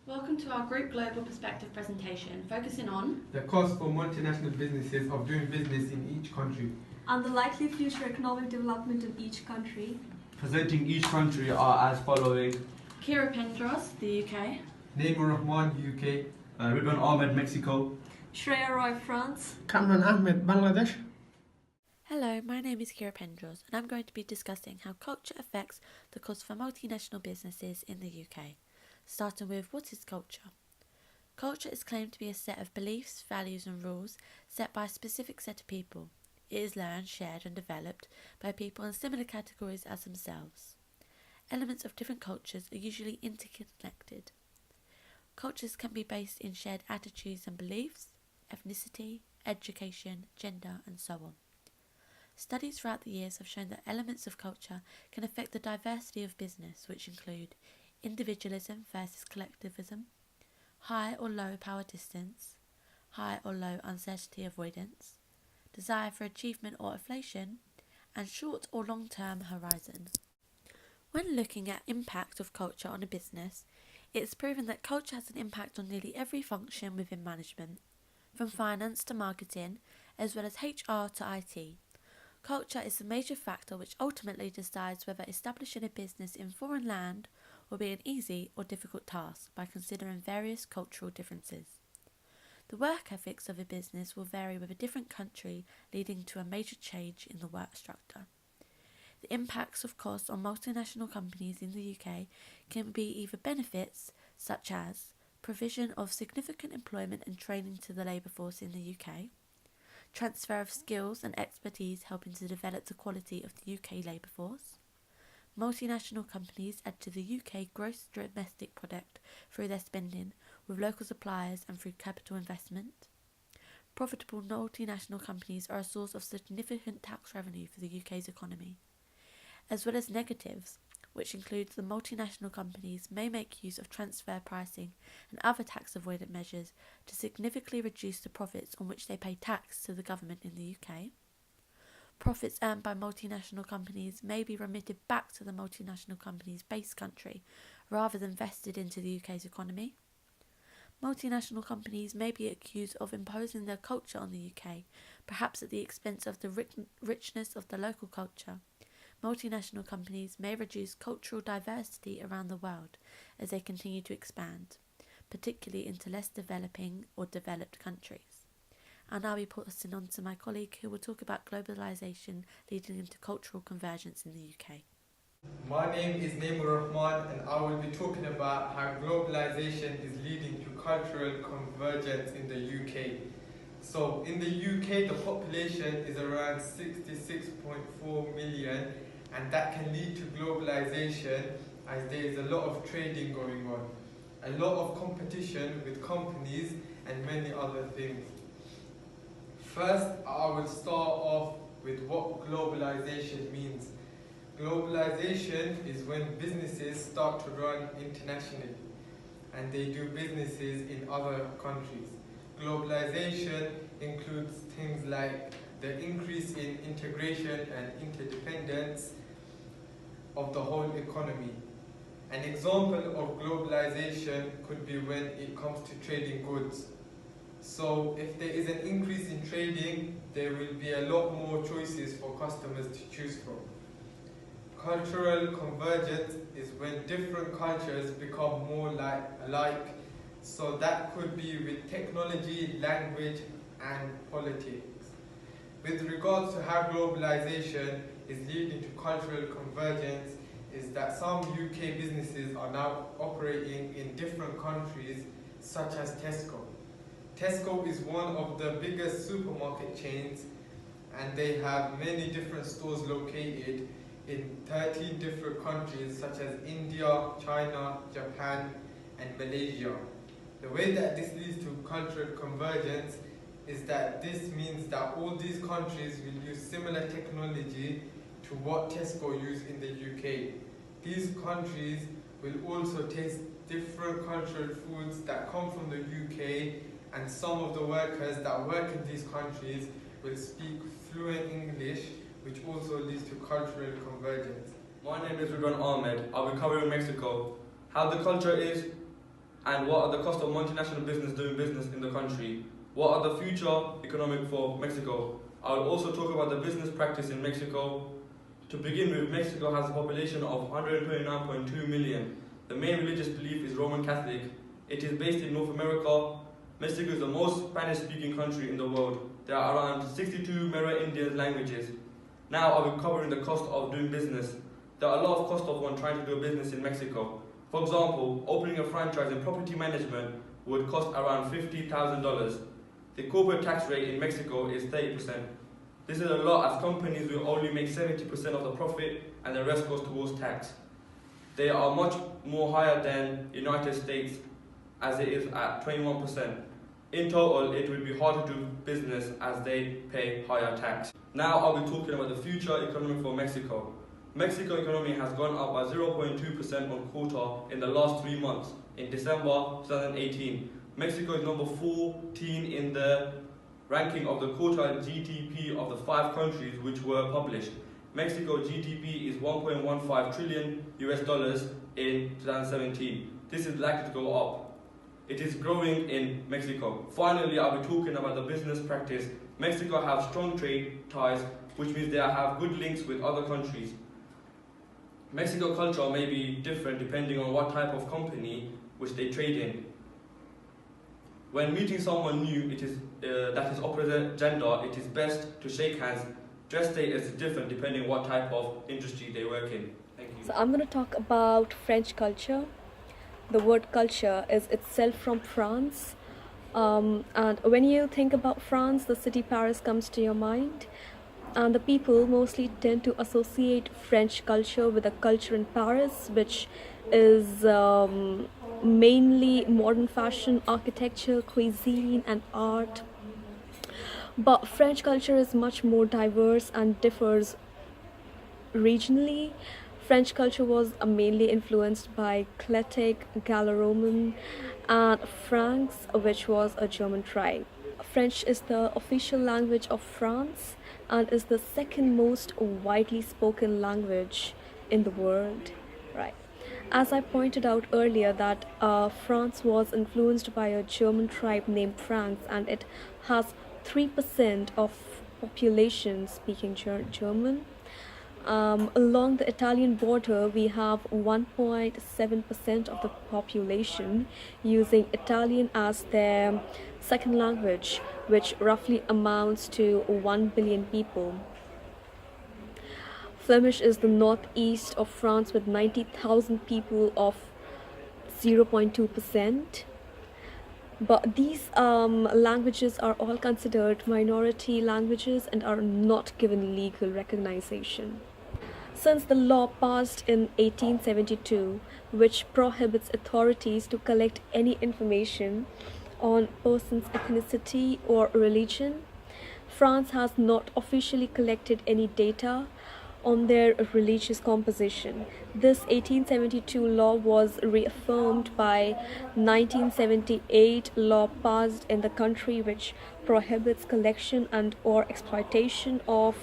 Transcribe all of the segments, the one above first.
Welcome to our Group Global Perspective presentation, focusing on the cost for multinational businesses of doing business in each country, and the likely future economic development in each country. Presenting each country are as following. Kira Pendros, the UK. Naimur Rahman, UK. Ridwan Ahmed, Mexico. Shreya Roy, France. Kamran Ahmed, Bangladesh. Hello, my name is Kira Pendros and I'm going to be discussing how culture affects the cost for multinational businesses in the UK. Starting with, what is culture? Culture is claimed to be a set of beliefs, values and rules set by a specific set of people. It is learned, shared and developed by people in similar categories as themselves. Elements of different cultures are usually interconnected. Cultures can be based in shared attitudes and beliefs, ethnicity, education, gender and so on. Studies throughout the years have shown that elements of culture can affect the diversity of business, which include individualism versus collectivism, high or low power distance, high or low uncertainty avoidance, desire for achievement or inflation, and short or long-term horizon. When looking at impact of culture on a business, it's proven that culture has an impact on nearly every function within management, from finance to marketing, as well as HR to IT. Culture is the major factor which ultimately decides whether establishing a business in foreign land will be an easy or difficult task by considering various cultural differences. The work ethics of a business will vary with a different country, leading to a major change in the work structure. The impacts of costs on multinational companies in the UK can be either benefits, such as provision of significant employment and training to the labour force in the UK, transfer of skills and expertise helping to develop the quality of the UK labour force. Multinational companies add to the UK gross domestic product through their spending with local suppliers and through capital investment. Profitable multinational companies are a source of significant tax revenue for the UK's economy, as well as negatives, which includes the multinational companies may make use of transfer pricing and other tax avoidant measures to significantly reduce the profits on which they pay tax to the government in the UK. Profits earned by multinational companies may be remitted back to the multinational company's base country rather than vested into the UK's economy. Multinational companies may be accused of imposing their culture on the UK, perhaps at the expense of the richness of the local culture. Multinational companies may reduce cultural diversity around the world as they continue to expand, particularly into less developing or developed countries. I'll now be passing on to my colleague who will talk about globalisation leading into cultural convergence in the UK. My name is Naimur Rahman and I will be talking about how globalization is leading to cultural convergence in the UK. So in the UK, the population is around 66.4 million, and that can lead to globalization as there is a lot of trading going on, a lot of competition with companies and many other things. First, I will start off with what globalization means. Globalization is when businesses start to run internationally and they do businesses in other countries. Globalization includes things like the increase in integration and interdependence of the whole economy. An example of globalization could be when it comes to trading goods. So if there is an increase in trading, there will be a lot more choices for customers to choose from. Cultural convergence is when different cultures become more alike. So that could be with technology, language, and politics. With regards to how globalization is leading to cultural convergence, is that some UK businesses are now operating in different countries, such as Tesco. Tesco is one of the biggest supermarket chains, and they have many different stores located in 13 different countries, such as India, China, Japan, and Malaysia. The way that this leads to cultural convergence is that this means that all these countries will use similar technology to what Tesco use in the UK. These countries will also taste different cultural foods that come from the UK, and some of the workers that work in these countries will speak fluent English, which also leads to cultural convergence. My name is Ridwan Ahmed. I'll be covering Mexico. How the culture is And what are the costs of multinational business doing business in the country? What are the future economic for Mexico? I will also talk about the business practice in Mexico. To begin with, Mexico has a population of 129.2 million. The main religious belief is Roman Catholic. It is based in North America. Mexico is the most Spanish-speaking country in the world. There are around 62 Mero-Indian languages. Now I'll be covering the cost of doing business. There are a lot of costs of one trying to do a business in Mexico. For example, opening a franchise in property management would cost around $50,000. The corporate tax rate in Mexico is 30%. This is a lot as companies will only make 70% of the profit and the rest goes towards tax. They are much more higher than United States as it is at 21%. In total, it will be hard to do business as they pay higher tax. Now I'll be talking about the future economy for Mexico. Mexico economy has gone up by 0.2% on quarter in the last 3 months. In December 2018, Mexico is number 14 in the ranking of the quartile GDP of the 5 countries which were published. Mexico GDP is 1.15 trillion US dollars in 2017. This is likely to go up. It is growing in Mexico. Finally, I'll be talking about the business practice. Mexico has strong trade ties, which means they have good links with other countries. Mexico culture may be different depending on what type of company which they trade in. When meeting someone new that is opposite gender, it is best to shake hands. Dress status is different depending on what type of industry they work in. Thank you. So I'm going to talk about French culture. The word culture is itself from France. And when you think about France, the city Paris comes to your mind. And the people mostly tend to associate French culture with the culture in Paris, which is mainly modern fashion, architecture, cuisine, and art. But French culture is much more diverse and differs regionally. French culture was mainly influenced by Celtic, Gallo-Roman, and Franks, which was a German tribe. French is the official language of France and is the second most widely spoken language in the world. Right. As I pointed out earlier that France was influenced by a German tribe named Franks, and it has 3% of population speaking German. Along the Italian border, we have 1.7% of the population using Italian as their second language, which roughly amounts to 1 billion people. Flemish is the northeast of France with 90,000 people of 0.2%. But these languages are all considered minority languages and are not given legal recognition. Since the law passed in 1872, which prohibits authorities to collect any information on persons' ethnicity or religion, France has not officially collected any data on their religious composition. This 1872 law was reaffirmed by 1978 law passed in the country, which prohibits collection and or exploitation of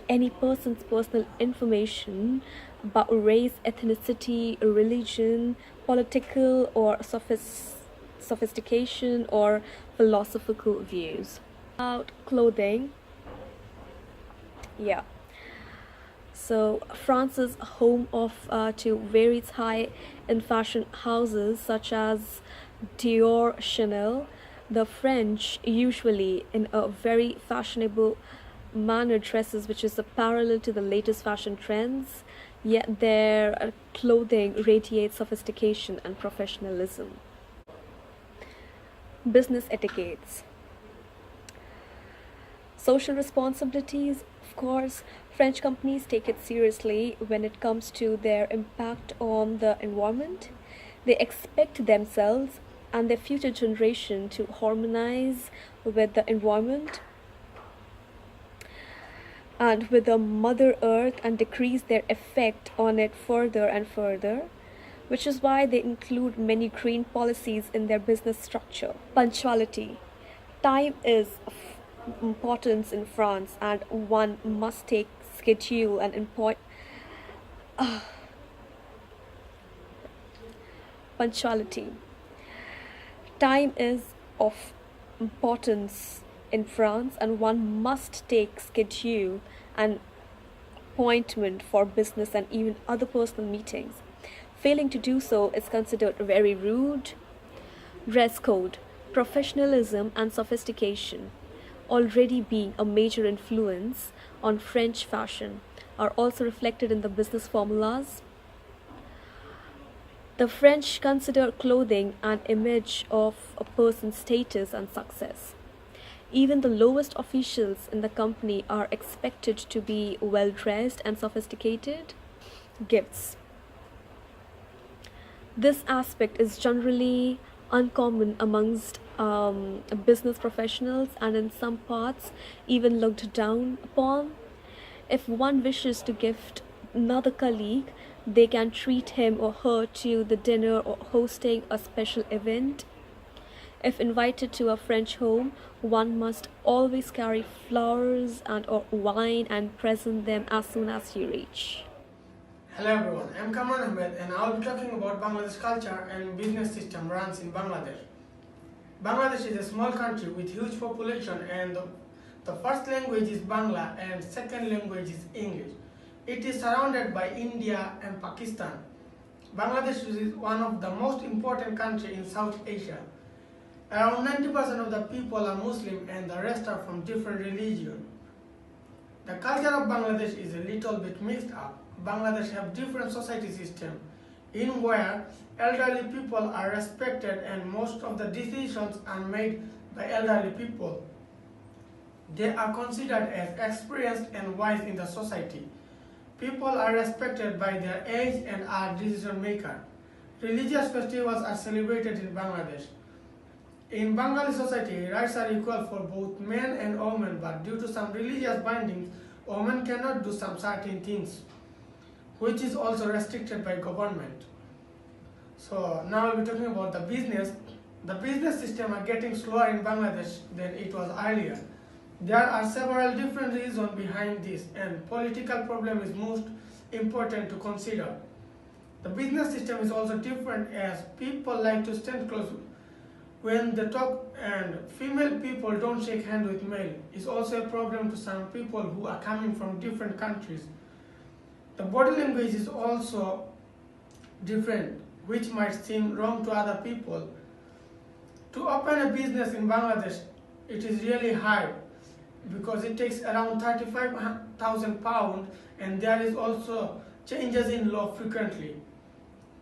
any person's personal information about race, ethnicity, religion, political or sophistication or philosophical views. About clothing, so France is home of to various high-end fashion houses such as Dior, Chanel. The French usually in a very fashionable manner dresses, which is a parallel to the latest fashion trends, yet their clothing radiates sophistication and professionalism. Business etiquettes. Social responsibilities, of course, French companies take it seriously when it comes to their impact on the environment. They expect themselves and their future generation to harmonize with the environment and with the Mother Earth and decrease their effect on it further and further, which is why they include many green policies in their business structure. Punctuality. Time is of importance in France, and one must take schedule and punctuality. Time is of importance in France, and one must take schedule and appointment for business and even other personal meetings. Failing to do so is considered very rude. Dress code, professionalism, and sophistication, already being a major influence on French fashion, are also reflected in the business formulas. The French consider clothing an image of a person's status and success. Even the lowest officials in the company are expected to be well dressed and sophisticated. Gifts. This aspect is generally uncommon amongst business professionals and in some parts even looked down upon. If one wishes to gift another colleague, they can treat him or her to the dinner or hosting a special event. If invited to a French home, one must always carry flowers and or wine and present them as soon as you reach. Hello everyone, I'm Kamal Ahmed and I'll be talking about Bangladesh culture and business system runs in Bangladesh. Bangladesh is a small country with huge population and the first language is Bangla and second language is English. It is surrounded by India and Pakistan. Bangladesh is one of the most important countries in South Asia. Around 90% of the people are Muslim and the rest are from different religions. The culture of Bangladesh is a little bit mixed up. Bangladesh have different society system in where elderly people are respected and most of the decisions are made by elderly people. They are considered as experienced and wise in the society. People are respected by their age and are decision makers. Religious festivals are celebrated in Bangladesh. In Bengali society, rights are equal for both men and women, but due to some religious bindings, women cannot do some certain things, which is also restricted by government. So now we'll be talking about the business. The business system are getting slower in Bangladesh than it was earlier. There are several different reasons behind this, and political problem is most important to consider. The business system is also different as people like to stand close when they talk and female people don't shake hands with male. It's also a problem to some people who are coming from different countries. The body language is also different, which might seem wrong to other people. To open a business in Bangladesh, it is really hard because it takes around 35,000 pounds and there is also changes in law frequently.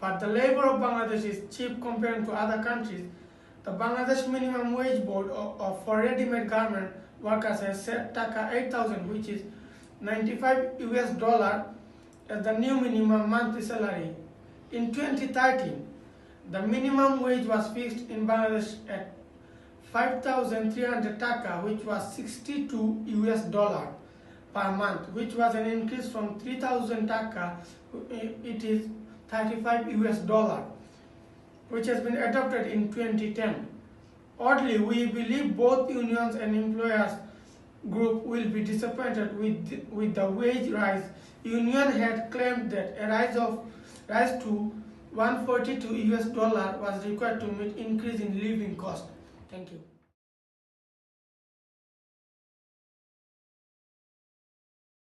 But the labor of Bangladesh is cheap compared to other countries. The Bangladesh minimum wage board for ready-made garment workers has set Taka 8,000, which is $95 as the new minimum monthly salary. In 2013, the minimum wage was fixed in Bangladesh at 5,300 Taka, which was $62 per month, which was an increase from 3,000 Taka, it is $35, which has been adopted in 2010. Oddly, we believe both unions and employers group will be disappointed with the wage rise. Union had claimed that a rise to $142 was required to meet increase in living cost. Thank you.